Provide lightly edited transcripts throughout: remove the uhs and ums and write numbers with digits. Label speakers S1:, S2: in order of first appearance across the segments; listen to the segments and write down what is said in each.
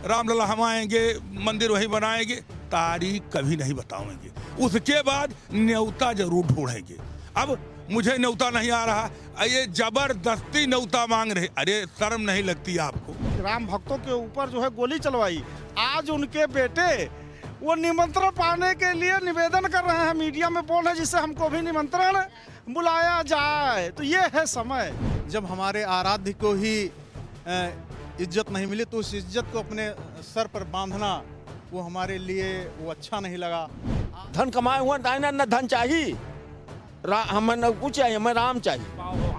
S1: रामलला हम आएंगे, मंदिर वहीं बनाएंगे, तारीख कभी नहीं बताएंगे। उसके बाद न्योता जरूर ढूंढेंगे। अब मुझे न्योता नहीं आ रहा, ये जबरदस्ती न्योता मांग रहे। अरे शर्म नहीं लगती आपको?
S2: राम भक्तों के ऊपर जो है गोली चलवाई। आज उनके बेटे वो निमंत्रण पाने के लिए निवेदन कर रहे हैं, मीडिया में बोल रहे हैं जिससे हमको भी निमंत्रण बुलाया जाए। तो ये है समय।
S3: जब हमारे आराध्य को ही इज्जत नहीं मिली तो उस इज्जत को अपने सर पर बांधना वो हमारे लिए वो अच्छा नहीं लगा।
S4: धन कमाए हुआ न धन चाहिए, हमें न कुछ चाहिए, हमें राम चाहिए।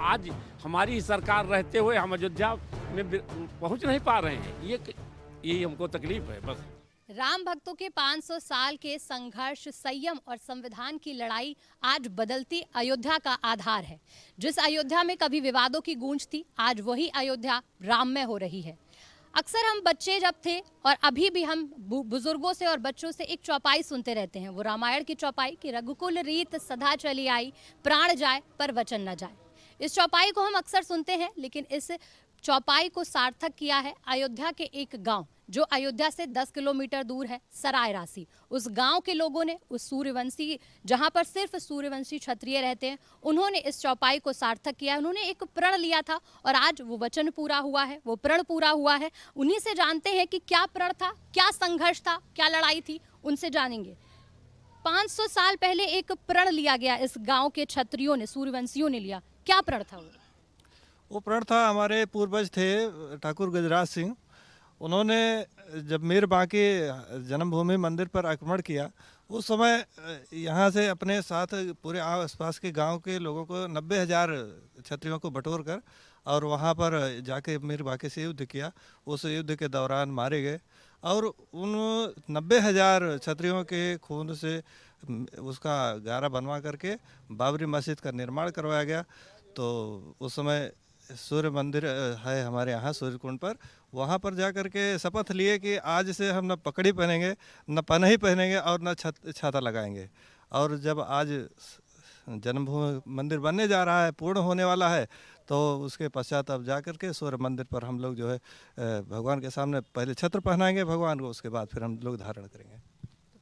S5: आज हमारी सरकार रहते हुए हम अयोध्या में पहुंच नहीं पा रहे हैं, ये हमको तकलीफ है। बस
S6: राम भक्तों के 500 साल के संघर्ष, संयम और संविधान की लड़ाई आज बदलती अयोध्या का आधार है। जिस अयोध्या में कभी विवादों की गूंज थी, आज वही अयोध्या राममय हो रही है। अक्सर हम बच्चे जब थे और अभी भी हम बुजुर्गों से और बच्चों से एक चौपाई सुनते रहते हैं, वो रामायण की चौपाई कि रघुकुल रीत सदा चली आई, प्राण जाए पर वचन न जाए। इस चौपाई को हम अक्सर सुनते हैं, लेकिन इस चौपाई को सार्थक किया है अयोध्या के एक गांव जो अयोध्या से 10 किलोमीटर दूर है, सराय रासी। उस गांव के लोगों ने, उस सूर्यवंशी, जहां पर सिर्फ सूर्यवंशी क्षत्रिय रहते हैं, उन्होंने इस चौपाई को सार्थक किया। उन्होंने एक प्रण लिया था और आज वो वचन पूरा हुआ है, वो प्रण पूरा हुआ है। उन्हीं से जानते हैं कि क्या प्रण था, क्या संघर्ष था, क्या लड़ाई थी, उनसे जानेंगे। 500 साल पहले एक प्रण लिया गया, इस गाँव के क्षत्रियों ने, सूर्यवंशियों ने लिया। क्या प्रण था
S7: वो प्रण था, हमारे पूर्वज थे ठाकुर गजराज सिंह, उन्होंने जब मीर बांके जन्मभूमि मंदिर पर आक्रमण किया, उस समय यहाँ से अपने साथ पूरे आसपास के गांव के लोगों को 90,000 क्षत्रियों को बटोर कर और वहाँ पर जाके मीर बांके से युद्ध किया। उस युद्ध के दौरान मारे गए और उन 90,000 क्षत्रियों के खून से उसका गारा बनवा करके बाबरी मस्जिद का निर्माण करवाया गया। तो उस समय सूर्य मंदिर है हमारे यहाँ सूर्यकुंड पर, वहाँ पर जा कर के शपथ लिए कि आज से हम न पगड़ी पहनेंगे, न पनही पहनेंगे और न छाता लगाएंगे। और जब आज जन्मभूमि मंदिर बनने जा रहा है, पूर्ण होने वाला है, तो उसके पश्चात अब जा कर के सूर्य मंदिर पर हम लोग जो है भगवान के सामने पहले छत्र पहनाएंगे भगवान को, उसके बाद फिर हम लोग धारण करेंगे।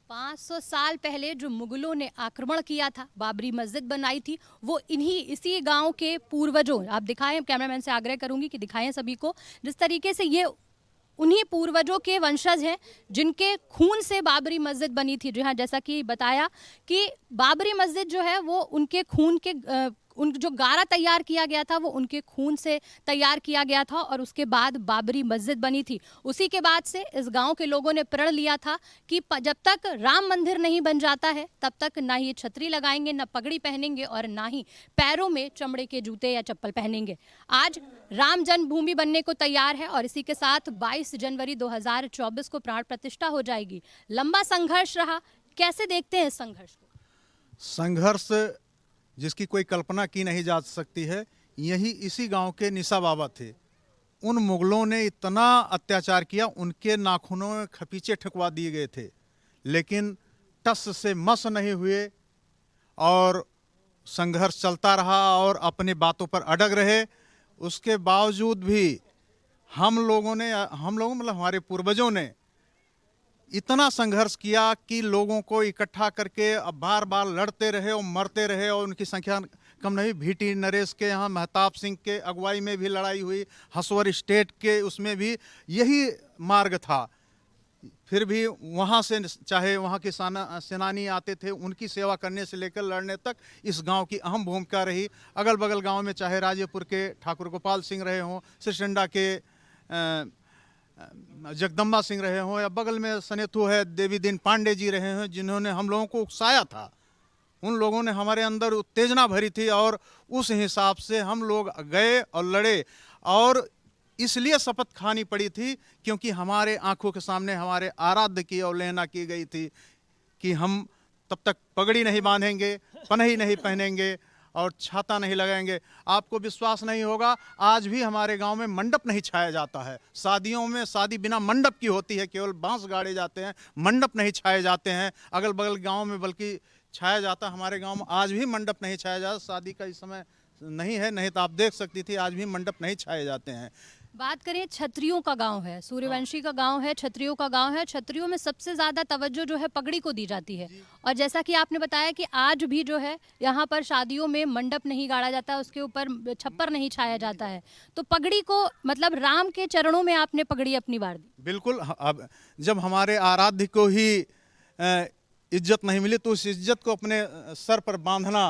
S6: 500 साल पहले जो मुगलों ने आक्रमण किया था, बाबरी मस्जिद बनाई थी, वो इसी गांव के पूर्वजों, आप दिखाएं, कैमरामैन से आग्रह करूंगी कि दिखाएं सभी को, जिस तरीके से ये उन्हीं पूर्वजों के वंशज हैं जिनके खून से बाबरी मस्जिद बनी थी। जी हाँ, जैसा कि बताया कि बाबरी मस्जिद जो है वो उनके खून के उन जो गारा तैयार किया गया था वो उनके खून से तैयार किया गया था और उसके बाद बाबरी मस्जिद बनी थी। उसी के बाद से इस गांव के लोगों ने प्रण लिया था कि जब तक राम मंदिर नहीं बन जाता है तब तक ना ही छतरी लगाएंगे, ना पगड़ी पहनेंगे और ना ही पैरों में चमड़े के जूते या चप्पल पहनेंगे। आज राम जन्मभूमि बनने को तैयार है और इसी के साथ 22 जनवरी 2024 को प्राण प्रतिष्ठा हो जाएगी। लंबा संघर्ष रहा, कैसे देखते हैं इस संघर्ष को?
S3: संघर्ष जिसकी कोई कल्पना की नहीं जा सकती है। यही इसी गांव के निशा बाबा थे। उन मुगलों ने इतना अत्याचार किया, उनके नाखूनों में खपीचे ठकवा दिए गए थे, लेकिन टस से मस नहीं हुए और संघर्ष चलता रहा और अपनी बातों पर अड़ग रहे। उसके बावजूद भी हम लोगों मतलब हमारे पूर्वजों ने इतना संघर्ष किया कि लोगों को इकट्ठा करके अब बार बार लड़ते रहे और मरते रहे और उनकी संख्या कम नहीं। भीटी नरेश के यहाँ महताब सिंह के अगुवाई में भी लड़ाई हुई, हसवर स्टेट के उसमें भी यही मार्ग था। फिर भी वहाँ से चाहे वहाँ के सेनानी आते थे, उनकी सेवा करने से लेकर लड़ने तक इस गांव की अहम भूमिका रही। अगल बगल गांव में चाहे राजेपुर के ठाकुर गोपाल सिंह रहे हों, सिरसंडा के जगदम्बा सिंह रहे हों, या बगल में सनेतु है देवी दीन पांडे जी रहे हैं, जिन्होंने हम लोगों को उकसाया था। उन लोगों ने हमारे अंदर उत्तेजना भरी थी और उस हिसाब से हम लोग गए और लड़े। और इसलिए शपथ खानी पड़ी थी क्योंकि हमारे आंखों के सामने हमारे आराध्य की अवहेलना की गई थी कि हम तब तक पगड़ी नहीं बांधेंगे, पनही नहीं पहनेंगे और छाता नहीं लगाएंगे। आपको विश्वास नहीं होगा, आज भी हमारे गांव में मंडप नहीं छाया जाता है। शादियों में शादी बिना मंडप की होती है, केवल बांस गाड़े जाते हैं, मंडप नहीं छाए जाते हैं। अगल बगल गांव में बल्कि छाया जाता, हमारे गांव में आज भी मंडप नहीं छाया जाता। शादी का इस समय नहीं है, नहीं तो आप देख सकती थी, आज भी मंडप नहीं छाए जाते हैं।
S6: बात करें, क्षत्रियों का गांव है, सूर्यवंशी का गांव है, क्षत्रियों का गांव है। क्षत्रियों में सबसे ज़्यादा तवज्जो जो है पगड़ी को दी जाती है। और जैसा कि आपने बताया कि आज भी जो है यहाँ पर शादियों में मंडप नहीं गाड़ा जाता, उसके ऊपर छप्पर नहीं छाया जाता है। तो पगड़ी को मतलब राम के चरणों में आपने पगड़ी अपनी बार दी।
S3: बिल्कुल। अब जब हमारे आराध्य को ही इज्जत नहीं मिली तो उस इज्जत को अपने सर पर बांधना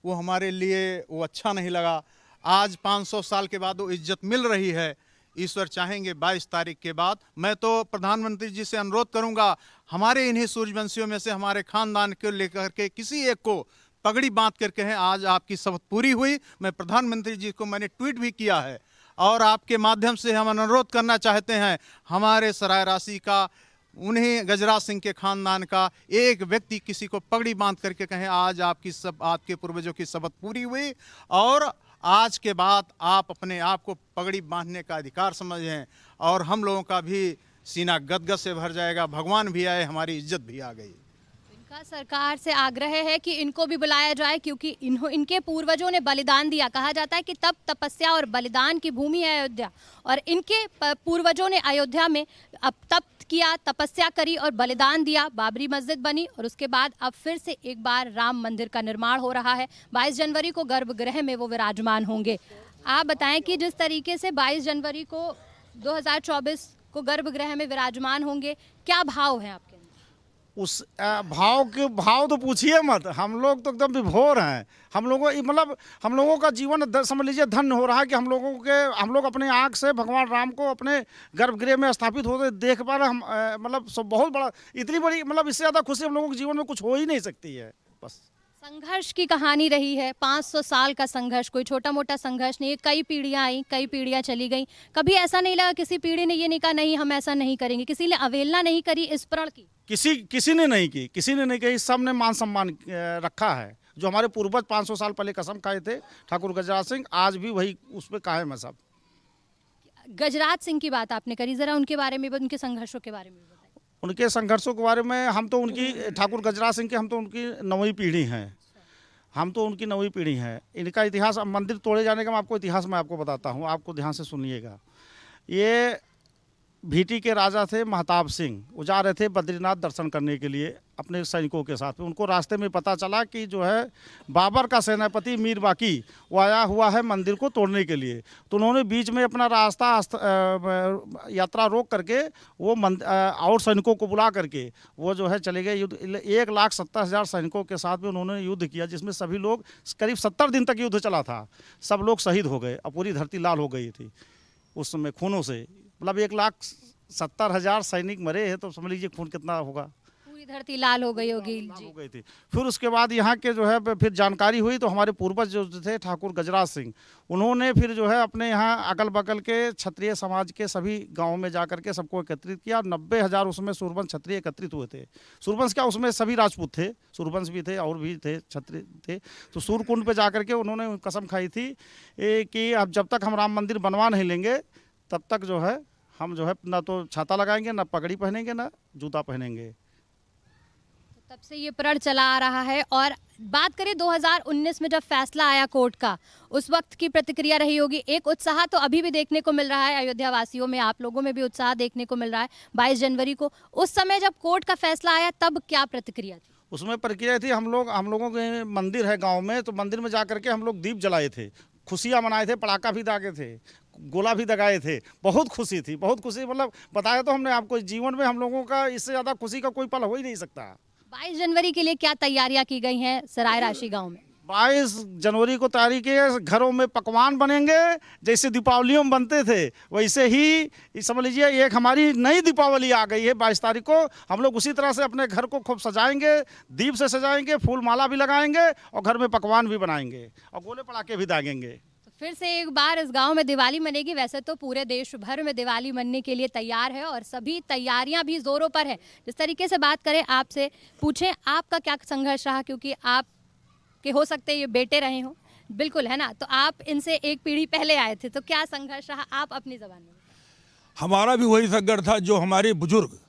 S3: वो हमारे लिए वो अच्छा नहीं लगा। आज 500 साल के बाद वो इज्जत मिल रही है। ईश्वर चाहेंगे 22 तारीख के बाद मैं तो प्रधानमंत्री जी से अनुरोध करूंगा, हमारे इन्हीं सूर्यवंशियों में से हमारे खानदान को लेकर के किसी एक को पगड़ी बांध कर कहें आज आपकी शपथ पूरी हुई। मैं प्रधानमंत्री जी को मैंने ट्वीट भी किया है और आपके माध्यम से हम अनुरोध करना चाहते हैं, हमारे सराय राशि का उन्हीं गजराज सिंह के खानदान का एक व्यक्ति किसी को पगड़ी बांध करके कहें आज आपके पूर्वजों की शपथ पूरी हुई और आज के बाद आप अपने आप को पगड़ी बांधने का अधिकार समझें और हम लोगों का भी सीना गदगद से भर जाएगा। भगवान भी आए, हमारी इज्जत भी आ गई।
S6: इनका सरकार से आग्रह है कि इनको भी बुलाया जाए क्योंकि इनके पूर्वजों ने बलिदान दिया। कहा जाता है कि तप तपस्या और बलिदान की भूमि है अयोध्या और इनके पूर्वजों ने अयोध्या में अब तप किया, तपस्या करी और बलिदान दिया। बाबरी मस्जिद बनी और उसके बाद अब फिर से एक बार राम मंदिर का निर्माण हो रहा है। 22 जनवरी को गर्भगृह में वो विराजमान होंगे। आप बताएं कि जिस तरीके से 22 जनवरी को 2024 को गर्भगृह में विराजमान होंगे, क्या भाव है आपके?
S2: उस भाव तो पूछिए मत। हम लोग तो एकदम विभोर हैं। हम लोगों का जीवन समझ लीजिए धन्य हो रहा है कि हम लोग अपने आँख से भगवान राम को अपने गर्भगृह में स्थापित होते देख पा रहे। हम बहुत बड़ा, इतनी बड़ी इससे ज़्यादा खुशी हम लोगों के जीवन में कुछ हो ही नहीं सकती है। बस
S6: संघर्ष की कहानी रही है, 500 साल का संघर्ष, कोई छोटा मोटा संघर्ष नहीं है। कई पीढ़ियां आई, कई पीढ़ियां चली गई। कभी ऐसा नहीं लगा किसी पीढ़ी ने ये नहीं कहा नहीं हम ऐसा नहीं करेंगे, किसी ने अवहेलना नहीं करी इस प्रण की?
S2: किसी ने नहीं की, सब ने मान सम्मान रखा है। जो हमारे पूर्वज 500 साल पहले कसम खाए थे ठाकुर गजराज सिंह, आज भी वही उस पर कायम है सब।
S6: गजराज सिंह की बात आपने करी, जरा उनके बारे में, उनके संघर्षों के बारे में बताइए।
S2: उनके संघर्षों के बारे में हम तो उनकी ठाकुर गजराज सिंह के हम तो उनकी 9वीं पीढ़ी हैं। हम तो उनकी 9वीं पीढ़ी हैं। इनका इतिहास, मंदिर तोड़े जाने का मैं आपको इतिहास मैं आपको बताता हूँ, आपको ध्यान से सुनिएगा। ये भीटी के राजा थे महताब सिंह, वो जा रहे थे बद्रीनाथ दर्शन करने के लिए अपने सैनिकों के साथ में। उनको रास्ते में पता चला कि जो है बाबर का सेनापति मीर बाकी वो आया हुआ है मंदिर को तोड़ने के लिए। तो उन्होंने बीच में अपना रास्ता यात्रा रोक करके वो और सैनिकों को बुला करके वो जो है चले गए युद्ध। 1,70,000 सैनिकों के साथ में उन्होंने युद्ध किया, जिसमें सभी लोग, करीब 70 दिन तक युद्ध चला था। सब लोग शहीद हो गए और पूरी धरती लाल हो गई थी उस समय खूनों से। 1,70,000 सैनिक मरे हैं तो समझ लीजिए खून कितना होगा।
S6: पूरी धरती लाल हो गई होगी।
S2: हो गई थी। फिर उसके बाद यहाँ के जो है फिर जानकारी हुई तो हमारे पूर्वज जो थे ठाकुर गजराज सिंह, उन्होंने फिर जो है अपने यहाँ अगल बगल के क्षत्रिय समाज के सभी गाँव में जा करके सबको एकत्रित किया। 90,000 उसमें सूरवंश क्षत्रिय एकत्रित हुए थे। सूरवंश क्या, उसमें सभी राजपूत थे, सूरवंश भी थे और भी थे, क्षत्रिय थे। तो सूर्यकुंड पे जा करके उन्होंने कसम खाई थी कि अब जब तक हम राम मंदिर बनवा नहीं लेंगे तब तक जो है हम जो है ना तो छाता लगाएंगे, ना पगड़ी पहनेंगे, ना जूता पहनेंगे।
S6: तब से ये प्रण चला आ रहा है। और बात करें 2019 में जब फैसला आया कोर्ट का, उस वक्त की प्रतिक्रिया रही होगी। एक उत्साह तो अभी भी देखने को मिल रहा है अयोध्या वासियों में, आप लोगों में भी उत्साह देखने को मिल रहा है 22 जनवरी को। उस समय जब कोर्ट का फैसला आया तब क्या प्रतिक्रिया थी?
S2: उसमें प्रक्रिया थी, हम लोगों के मंदिर है गाँव में, तो मंदिर में जा करके हम लोग दीप जलाए थे, खुशियाँ मनाए थे, पटाखा भी दागे थे, गोला भी दगाए थे। बहुत खुशी थी, बहुत खुशी। बताया तो हमने आपको, जीवन में हम लोगों का इससे ज़्यादा खुशी का कोई पल हो ही नहीं सकता।
S6: 22 जनवरी के लिए क्या तैयारियां की गई हैं सराय राशि गांव में?
S2: 22 जनवरी को तारीख के घरों में पकवान बनेंगे, जैसे दीपावलियों में बनते थे वैसे ही समझ लीजिए एक हमारी नई दीपावली आ गई है। 22 तारीख को हम लोग उसी तरह से अपने घर को खूब सजाएंगे, दीप से सजाएंगे, फूल माला भी लगाएंगे और घर में पकवान भी बनाएंगे और गोले पटाखे भी दागेंगे।
S6: फिर से एक बार इस गांव में दिवाली मनेगी। वैसे तो पूरे देश भर में दिवाली मनने के लिए तैयार है और सभी तैयारियां भी जोरों पर है। जिस तरीके से बात करें, आपसे पूछें आपका क्या संघर्ष रहा, क्योंकि आप के हो सकते ये बेटे रहे हो, बिल्कुल है ना, तो आप इनसे एक पीढ़ी पहले आए थे, तो क्या संघर्ष रहा, आप अपनी जबान में?
S1: हमारा भी वही संघर्ष था जो हमारे बुजुर्ग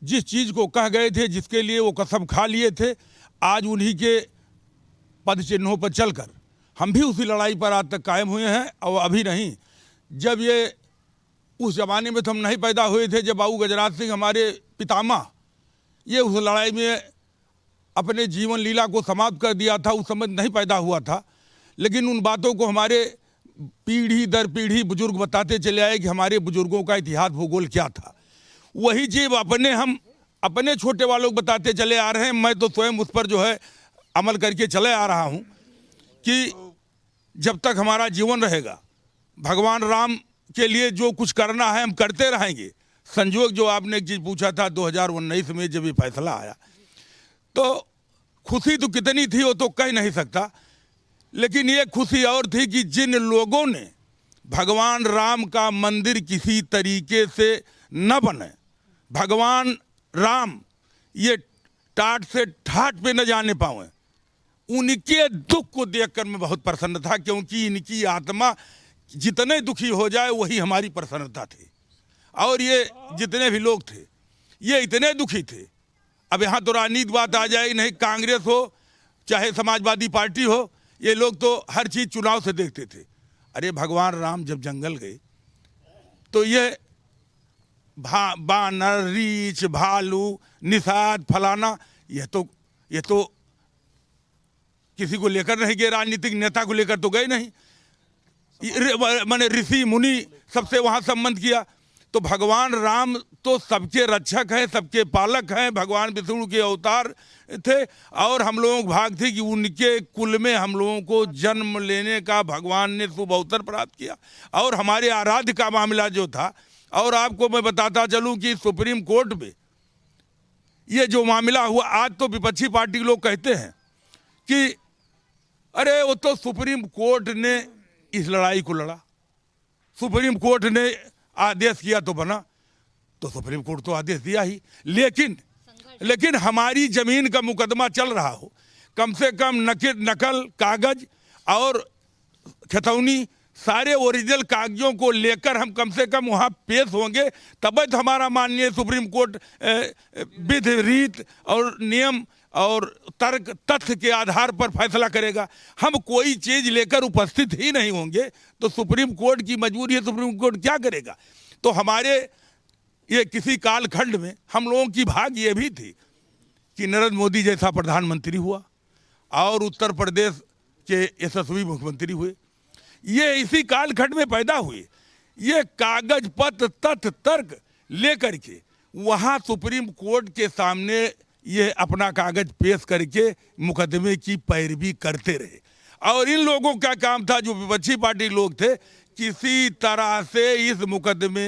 S1: जिस चीज़ को कह गए थे, जिसके लिए वो कसम खा लिए थे, आज उन्हीं के पद चिन्हों पर चलकर हम भी उसी लड़ाई पर आज तक कायम हुए हैं। और अभी नहीं, जब ये उस जमाने में तो हम नहीं पैदा हुए थे जब बाबू गजराज सिंह हमारे पितामह ये उस लड़ाई में अपने जीवन लीला को समाप्त कर दिया था, उस समय नहीं पैदा हुआ था। लेकिन उन बातों को हमारे पीढ़ी दर पीढ़ी बुजुर्ग बताते चले आए कि हमारे बुजुर्गों का इतिहास भूगोल क्या था। वही चीज़ हम अपने छोटे वालों को बताते चले आ रहे हैं। मैं तो स्वयं उस पर जो है अमल करके चले आ रहा हूँ कि जब तक हमारा जीवन रहेगा भगवान राम के लिए जो कुछ करना है हम करते रहेंगे। संजोग जो आपने एक चीज़ पूछा था 2019 में जब ये फैसला आया तो खुशी तो कितनी थी वो तो कह नहीं सकता, लेकिन ये खुशी और थी कि जिन लोगों ने भगवान राम का मंदिर किसी तरीके से न बने, भगवान राम ये टाट से ठाट पे न जाने पाए, उनके दुख को देखकर मैं बहुत प्रसन्न था, क्योंकि इनकी आत्मा जितने दुखी हो जाए वही हमारी प्रसन्नता थी। और ये जितने भी लोग थे ये इतने दुखी थे। अब यहाँ तो राजनीति बात आ जाए, नहीं कांग्रेस हो चाहे समाजवादी पार्टी हो, ये लोग तो हर चीज़ चुनाव से देखते थे। अरे भगवान राम जब जंगल गए तो ये बानर, रीछ, भालू, निषाद, फलाना ये तो किसी को लेकर नहीं गए, राजनीतिक नेता को लेकर तो गए नहीं, मैंने ऋषि मुनि सबसे वहाँ संबंध किया। तो भगवान राम तो सबके रक्षक हैं, सबके पालक हैं, भगवान विष्णु के अवतार थे और हम लोगों को भाग थी कि उनके कुल में हम लोगों को जन्म लेने का भगवान ने शुभ अवसर प्राप्त किया। और हमारे आराध्य का मामला जो था, और आपको मैं बताता चलूं कि सुप्रीम कोर्ट में ये जो मामला हुआ, आज तो विपक्षी पार्टी के लोग कहते हैं कि अरे वो तो सुप्रीम कोर्ट ने इस लड़ाई को लड़ा, सुप्रीम कोर्ट ने आदेश किया तो बना, तो सुप्रीम कोर्ट तो आदेश दिया ही, लेकिन हमारी जमीन का मुकदमा चल रहा हो, कम से कम नकल कागज और खतौनी सारे ओरिजिनल कागजों को लेकर हम कम से कम वहाँ पेश होंगे, तब तो हमारा माननीय सुप्रीम कोर्ट विधि रीत और नियम और तर्क तथ्य के आधार पर फैसला करेगा। हम कोई चीज़ लेकर उपस्थित ही नहीं होंगे तो सुप्रीम कोर्ट की मजबूरी है, सुप्रीम कोर्ट क्या करेगा। तो हमारे ये किसी कालखंड में हम लोगों की भाग्य ये भी थी कि नरेंद्र मोदी जैसा प्रधानमंत्री हुआ और उत्तर प्रदेश के यशस्वी मुख्यमंत्री हुए। ये इसी कालखंड में पैदा हुए। ये कागज पत्र तथ्य तर्क लेकर के वहाँ सुप्रीम कोर्ट के सामने ये अपना कागज पेश करके मुकदमे की पैरवी करते रहे। और इन लोगों का काम था, जो विपक्षी पार्टी लोग थे, किसी तरह से इस मुकदमे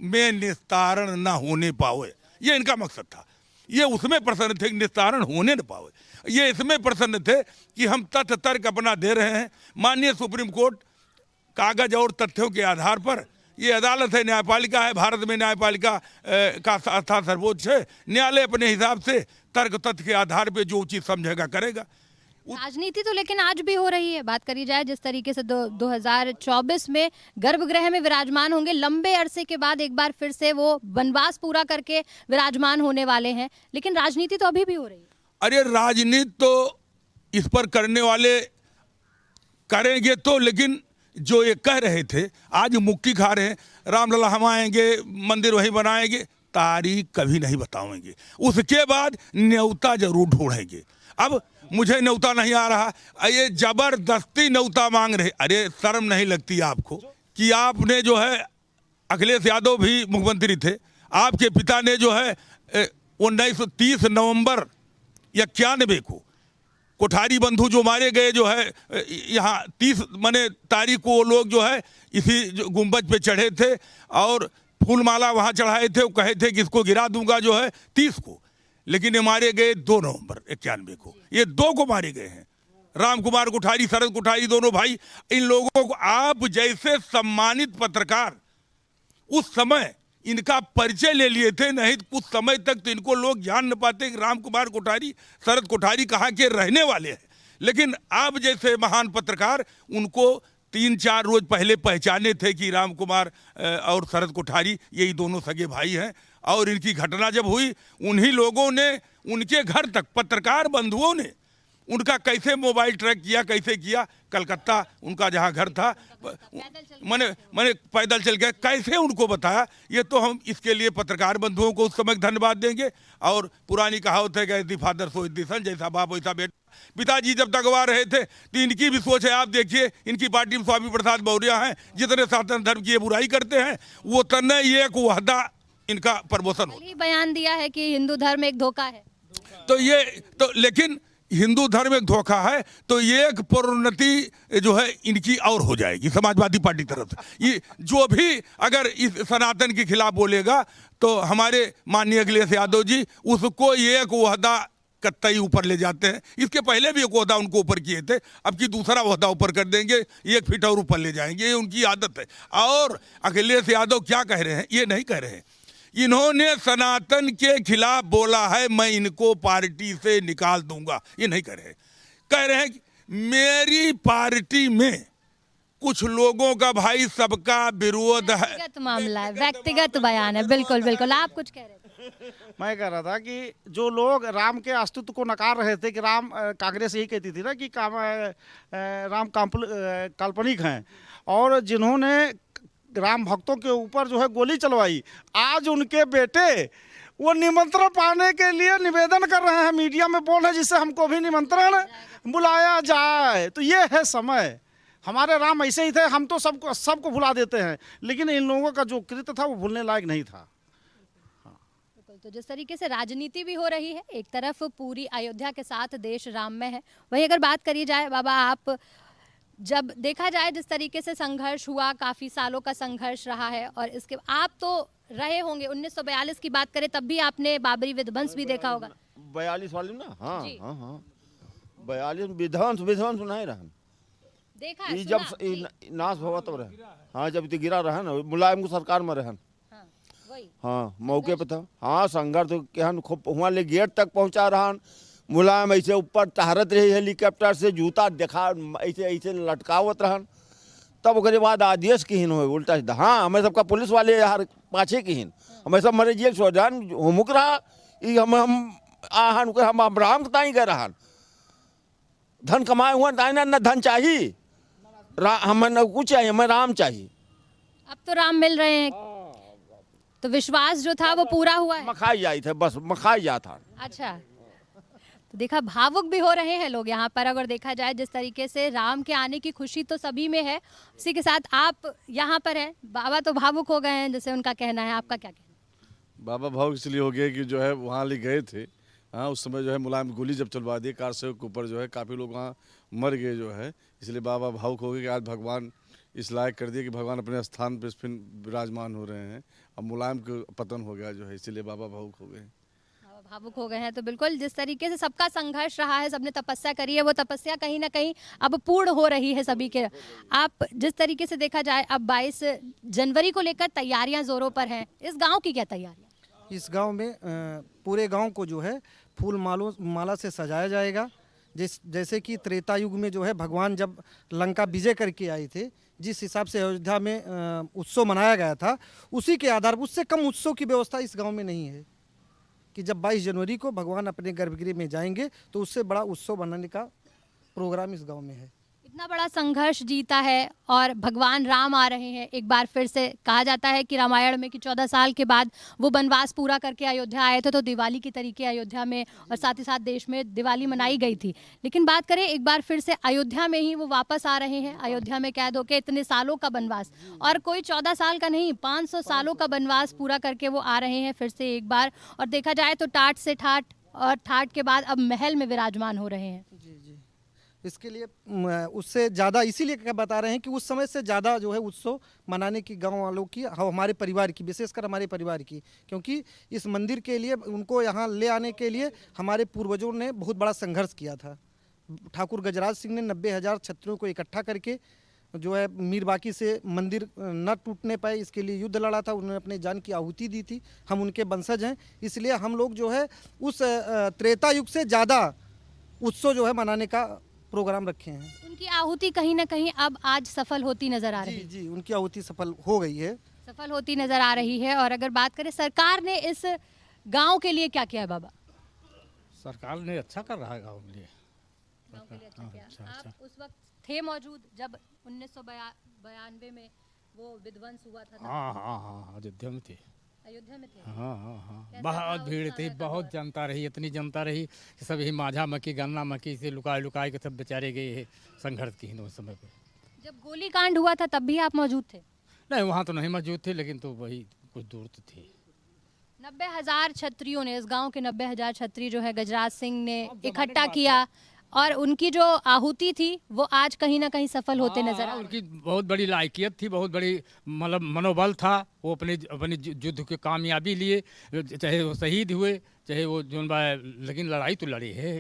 S1: में निस्तारण न होने पावे, ये इनका मकसद था। ये उसमें प्रसन्न थे कि निस्तारण होने न पावे, ये इसमें प्रसन्न थे कि हम तथ्य तर्क अपना दे रहे हैं। माननीय सुप्रीम कोर्ट कागज और तथ्यों के आधार पर, ये अदालत है, न्यायपालिका है, भारत में न्यायपालिका का स्थान सर्वोच्च है। न्यायालय अपने हिसाब से तर्क तथ्य के आधार पे जो उचित समझेगा करेगा।
S6: राजनीति तो लेकिन आज भी हो रही है। बात करी जाए जिस तरीके से 2024 में गर्भगृह में विराजमान होंगे, लंबे अरसे के बाद एक बार फिर से वो वनवास पूरा करके विराजमान होने वाले हैं, लेकिन राजनीति तो अभी भी हो रही है। अरे
S1: राजनीति तो इस पर करने वाले करेंगे तो, लेकिन जो ये कह रहे थे आज मुक्की खा रहे हैं, रामलला हम आएंगे, मंदिर वहीं बनाएंगे, तारीख कभी नहीं बताएंगे, उसके बाद न्योता जरूर ढूंढेंगे। अब मुझे न्योता नहीं आ रहा, ये जबरदस्ती न्योता मांग रहे। अरे शर्म नहीं लगती आपको कि आपने जो है, अखिलेश यादव भी मुख्यमंत्री थे, आपके पिता ने जो है 1930 नवंबर 91 को कोठारी बंधु जो मारे गए जो है यहाँ 30 तारीख को, वो लोग जो है इसी गुंबज पे चढ़े थे और फूलमाला वहाँ चढ़ाए थे। वो कहे थे कि इसको गिरा दूंगा जो है 30 को, लेकिन ये मारे गए 2 नवंबर 91 को। ये 2 को मारे गए हैं, राम कुमार कोठारी, शरद कोठारी, दोनों भाई। इन लोगों को आप जैसे सम्मानित पत्रकार उस समय इनका परिचय ले लिए थे, नहीं तो कुछ समय तक तो इनको लोग जान न पाते कि राम कुमार कोठारी, शरद कोठारी कहाँ के रहने वाले हैं। लेकिन आप जैसे महान पत्रकार उनको 3-4 रोज पहले पहचाने थे कि राम कुमार और शरद कोठारी यही दोनों सगे भाई हैं। और इनकी घटना जब हुई, उन्हीं लोगों ने उनके घर तक, पत्रकार बंधुओं ने उनका कैसे मोबाइल ट्रैक किया, कैसे किया, कलकत्ता उनका जहाँ घर था, मैंने पैदल चल गए, कैसे उनको बताया, ये तो हम इसके लिए पत्रकार बंधुओं को उस समय धन्यवाद देंगे। और पुरानी कहावत है कि as the father so is the son, जैसा बाप वैसा बेटा। पिताजी जब तक वहाँ रहे थे तो इनकी भी सोच है, आप देखिए इनकी पार्टी में स्वामी प्रसाद मौर्य हैं, जितने सनातन धर्म की ये बुराई करते हैं वो तने एक वहदा इनका प्रमोशन हो।
S6: ही बयान दिया है कि हिंदू धर्म एक धोखा है।
S1: तो ये तो लेकिन हिंदू धर्म एक धोखा है, तो ये एक प्रोन्नति जो है इनकी और हो जाएगी समाजवादी पार्टी तरफ से। ये जो भी अगर इस सनातन के खिलाफ बोलेगा तो हमारे माननीय अखिलेश यादव जी उसको एक वहदा कतई ऊपर ले जाते हैं। इसके पहले भी एक वहदा उनको ऊपर किए थे, अब की दूसरा वहदा ऊपर कर देंगे, 1 फीट और ऊपर ले जाएंगे, ये उनकी आदत है। और अखिलेश यादव क्या कह रहे हैं, ये नहीं कह रहे हैं, इन्होंने सनातन के खिलाफ बोला है मैं इनको पार्टी से निकाल दूंगा, ये नहीं कह रहे हैं। कह रहे हैं कि मेरी पार्टी में कुछ लोगों का भाई सबका विरोध है।
S6: व्यक्तिगत मामला है, व्यक्तिगत बयान है। बिल्कुल बिल्कुल, आप कुछ कह रहे थे।
S2: मैं कह रहा था कि जो लोग राम के अस्तित्व को नकार रहे थे कि राम, कांग्रेस यही कहती थी ना कि राम काल्पनिक हैं, और जिन्होंने राम भक्तों के ऊपर जो है गोली चलवाई, आज उनके बेटे वो निमंत्रण पाने के लिए निवेदन कर रहे हैं, मीडिया में बोल रहे हैं जिससे हमको भी निमंत्रण बुलाया जाए। तो ये है समय, हमारे राम ऐसे ही थे, हम तो सबको भुला देते हैं, लेकिन इन लोगों का जो कृत्य था वो भूलने लायक नहीं था।
S6: तो जिस तरीके से राजनीति भी हो रही है, एक तरफ पूरी अयोध्या के साथ देश राममय है, वहीं अगर बात करी जाए बाबा, आप जब देखा जाए जिस तरीके से संघर्ष हुआ, काफ़ी सालों का संघर्ष रहा है, और इसके आप तो रहे होंगे 1942 की बात करें तब भी आपने बाबरी विध्वंस भी देखा होगा।
S4: 42 वाली ना, हाँ हाँ हाँ 42 विध्वंस नहीं रहन
S6: देखा है,
S4: जब नाश हुआ तब रहे, हाँ जब तो गिरा रहा ना मुलायम को सरकार में रहन, हाँ मौके पे था, हाँ संघर्ष केहन खूब वहाँ ले गेट तक पहुँचा रहा, मुलायम ऐसे ऊपर टहरत रही हेलीकॉप्टर से, जूता देखा ऐसे ऐसे लटकावत रहन, तब उसके बाद आदेश किहिन हुए उल्टा सीधा। हाँ हमें सबका पुलिस वाले यार पाछे किहिन, हमें सब मरे जेल सोजान हुमुक रहा, हम आहन हम राम ताई गए रहन, धन कमाए हुआ न धन चाहिए, हमें न कुछ चाहिए, हमें राम चाहिए।
S6: अब तो राम मिल रहे हैं, तो विश्वास जो था वो पूरा हुआ है।
S4: मखाई जाई थे, बस मखाई जा था।
S6: अच्छा, तो देखा भावुक भी हो रहे हैं लोग यहाँ पर। अगर देखा जाए जिस तरीके से राम के आने की खुशी तो सभी में है, उसी के साथ आप यहाँ पर हैं, बाबा तो भावुक हो गए हैं जैसे उनका कहना है, आपका क्या कहना है?
S8: बाबा भावुक इसलिए हो गए कि जो है वहाँ ले गए थे, हाँ उस समय जो है मुलायम गोली जब चलवा दी कार से ऊपर, जो है काफ़ी लोग वहाँ मर गए जो है, इसलिए बाबा भावुक हो गए कि आज भगवान इस लायक कर दिए कि भगवान अपने स्थान पर फिर विराजमान हो रहे हैं, अब मुलायम का पतन हो गया जो है, इसीलिए बाबा भावुक हो गए।
S6: भावुक हो गए हैं। तो बिल्कुल जिस तरीके से सबका संघर्ष रहा है, सबने तपस्या करी है, वो तपस्या कहीं ना कहीं अब पूर्ण हो रही है सभी के। आप जिस तरीके से देखा जाए अब 22 जनवरी को लेकर तैयारियां जोरों पर हैं, इस गांव की क्या तैयारियां?
S9: इस गांव में पूरे गांव को जो है फूल माला से सजाया जाएगा, जैसे कि त्रेता युग में जो है भगवान जब लंका विजय करके आए थे, जिस हिसाब से अयोध्या में उत्सव मनाया गया था, उसी के आधार पर उससे कम उत्सव की व्यवस्था इस गांव में नहीं है कि जब 22 जनवरी को भगवान अपने गर्भगृह में जाएंगे तो उससे बड़ा उत्सव मनाने का प्रोग्राम इस गांव में है।
S6: इतना बड़ा संघर्ष जीता है और भगवान राम आ रहे हैं। एक बार फिर से कहा जाता है कि रामायण में कि 14 साल के बाद वो वनवास पूरा करके अयोध्या आए थे, तो दिवाली की तरीके अयोध्या में और साथ ही साथ देश में दिवाली मनाई गई थी। लेकिन बात करें एक बार फिर से अयोध्या में ही वो वापस आ रहे हैं, अयोध्या में कैद होकर इतने सालों का वनवास, और कोई 14 साल का नहीं 500 सालों का वनवास पूरा करके वो आ रहे हैं फिर से एक बार। और देखा जाए तो टाट से ठाट, और ठाट के बाद अब महल में विराजमान हो रहे हैं।
S9: इसके लिए उससे ज़्यादा इसीलिए बता रहे हैं कि उस समय से ज़्यादा जो है उत्सव मनाने की गांव वालों की, हमारे परिवार की, विशेषकर हमारे परिवार की, क्योंकि इस मंदिर के लिए उनको यहाँ ले आने के लिए हमारे पूर्वजों ने बहुत बड़ा संघर्ष किया था। ठाकुर गजराज सिंह ने 90,000 क्षत्रियों को इकट्ठा करके जो है मीर बाकी से मंदिर न टूटने पाए इसके लिए युद्ध लड़ा था, उन्होंने अपने जान की आहुति दी थी। हम उनके वंशज हैं, इसलिए हम लोग जो है उस त्रेता युग से ज़्यादा उत्सव जो है मनाने का प्रोग्राम रखे हैं।
S6: उनकी आहुति कहीं ना कहीं अब आज सफल होती नजर आ रही है।
S9: जी, उनकी आहुति सफल हो गई है,
S6: सफल होती नजर आ रही है। और अगर बात करें सरकार ने इस गांव के लिए क्या किया है बाबा?
S10: सरकार ने अच्छा कर रहा है गांव के लिए,
S6: गाँव के लिए अच्छा किया। आप उस वक्त थे मौजूद जब 1992 में वो विध्वंस हुआ था?
S10: हाँ अयोध्या में थे।
S6: अयोध्या में थे?
S10: हाँ
S6: कैसा
S10: बहुत
S6: था
S10: भीड़
S6: उस
S10: थी,
S6: समय का
S10: बहुत
S6: दौर?
S10: जनता रही, इतनी जनता रही कि सब यही माझा मक्की गन्ना मक्की से लुकाए लुकाए के सब बेचारे गए हैं, संघर्ष की उस समय पे।
S6: जब गोली कांड हुआ था तब भी आप मौजूद थे?
S10: नहीं वहाँ तो नहीं मौजूद थे, लेकिन तो वही कुछ दूर तो थे।
S6: 90,000 छत्रियों ने, इस गांव के 90,000 छत्री जो है गजराज सिंह ने इकट्ठा किया और उनकी जो आहुति थी वो आज कहीं ना कहीं सफल होते नजर आ रही है।
S10: उनकी बहुत बड़ी लायकियत थी, बहुत बड़ी मतलब मनोबल था। वो अपने अपने युद्ध के कामयाबी लिए, चाहे वो शहीद हुए चाहे वो जो, लेकिन लड़ाई तो लड़ी है।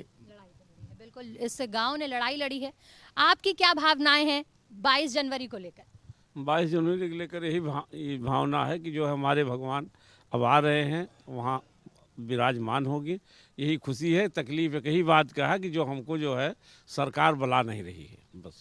S6: बिल्कुल, इस गांव ने लड़ाई लड़ी है। आपकी क्या भावनाएं हैं 22 जनवरी को लेकर?
S5: 22 जनवरी को लेकर यही भावना है कि जो हमारे भगवान अब आ रहे हैं, वहाँ विराजमान होगी। यही खुशी है। तकलीफ एक ही बात का है कि जो हमको जो है सरकार बुला नहीं रही है, बस।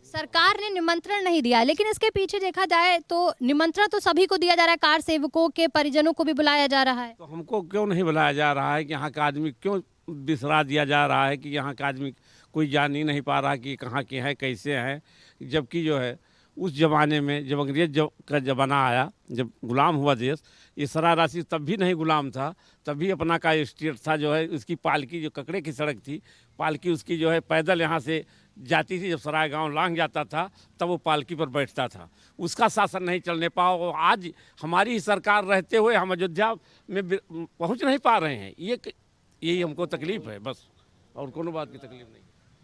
S6: सरकार ने निमंत्रण नहीं दिया, लेकिन इसके पीछे देखा जाए तो निमंत्रण तो सभी को दिया जा रहा है, कार सेवकों के परिजनों को भी बुलाया जा रहा है।
S5: तो हमको क्यों नहीं बुलाया जा रहा है कि यहाँ का आदमी क्यों बिसरा दिया जा रहा है कि यहाँ का आदमी कोई जान ही नहीं पा रहा कि कहाँ के हैं, कैसे हैं। जबकि जो है उस ज़माने में जब अंग्रेज का ज़माना आया, जब गुलाम हुआ देश, ये सरा राशि तब भी नहीं गुलाम था, तभी अपना का स्टेट था। जो है उसकी पालकी, जो ककड़े की सड़क थी, पालकी उसकी जो है पैदल यहाँ से जाती थी। जब सराय गांव लांग जाता था तब वो पालकी पर बैठता था। उसका शासन नहीं चलने पाओ। आज हमारी ही सरकार रहते हुए हम अयोध्या में पहुँच नहीं पा रहे हैं। यही हमको तकलीफ़ है, बस, और कोनो बात की तकलीफ नहीं।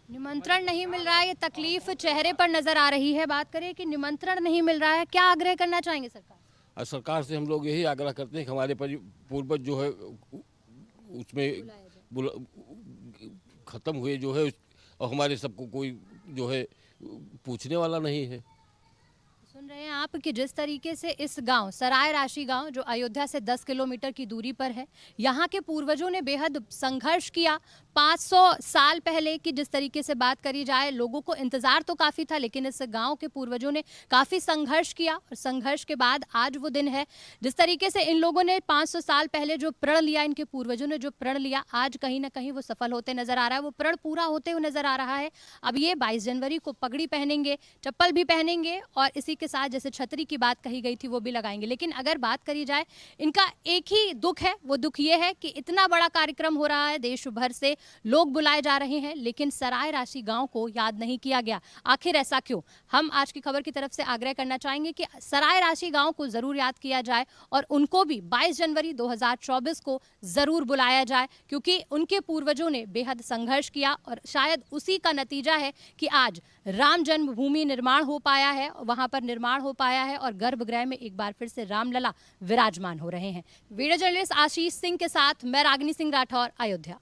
S6: निमंत्रण नहीं मिल रहा है, ये तकलीफ चेहरे पर नजर आ रही है। बात करें कि निमंत्रण नहीं मिल रहा है, क्या आग्रह करना चाहेंगे सरकार?
S11: और सरकार से हम लोग यही आग्रह करते हैं कि हमारे पूर्वज जो है उसमें ख़त्म हुए जो है, और हमारे सबको कोई जो है पूछने वाला नहीं है।
S6: सुन रहे हैं आप कि जिस तरीके से इस गांव सराय राशि गांव जो अयोध्या से 10 किलोमीटर की दूरी पर है, यहाँ के पूर्वजों ने बेहद संघर्ष किया 500 साल पहले की। जिस तरीके से बात करी जाए, लोगों को इंतजार तो काफ़ी था, लेकिन इस गांव के पूर्वजों ने काफ़ी संघर्ष किया और संघर्ष के बाद आज वो दिन है। जिस तरीके से इन लोगों ने 500 साल पहले जो प्रण लिया, इनके पूर्वजों ने जो प्रण लिया, आज कहीं ना कहीं वो सफल होते नजर आ रहा है, वो प्रण पूरा होते हुए नजर आ रहा है। अब ये 22 जनवरी को पगड़ी पहनेंगे, चप्पल भी पहनेंगे और इसी के साथ जैसे छतरी की बात कही गई थी वो भी लगाएंगे। लेकिन अगर बात करी जाए, इनका एक ही दुख है, वो दुख ये है कि इतना बड़ा कार्यक्रम हो रहा है, देश भर से लोग बुलाए जा रहे हैं, लेकिन सराय राशि गांव को याद नहीं किया गया। आखिर ऐसा क्यों? हम आज की खबर की तरफ से आग्रह करना चाहेंगे कि सराय राशि गांव को जरूर याद किया जाए और उनको भी 22 जनवरी 2024 को जरूर बुलाया जाए, क्योंकि उनके पूर्वजों ने बेहद संघर्ष किया और शायद उसी का नतीजा है कि आज राम जन्मभूमि निर्माण हो पाया है, वहां पर निर्माण हो पाया है और गर्भगृह में एक बार फिर से रामलला विराजमान हो रहे हैं। वीडियो जर्नलिस्ट आशीष सिंह के साथ मैं रागिनी सिंह राठौर, अयोध्या।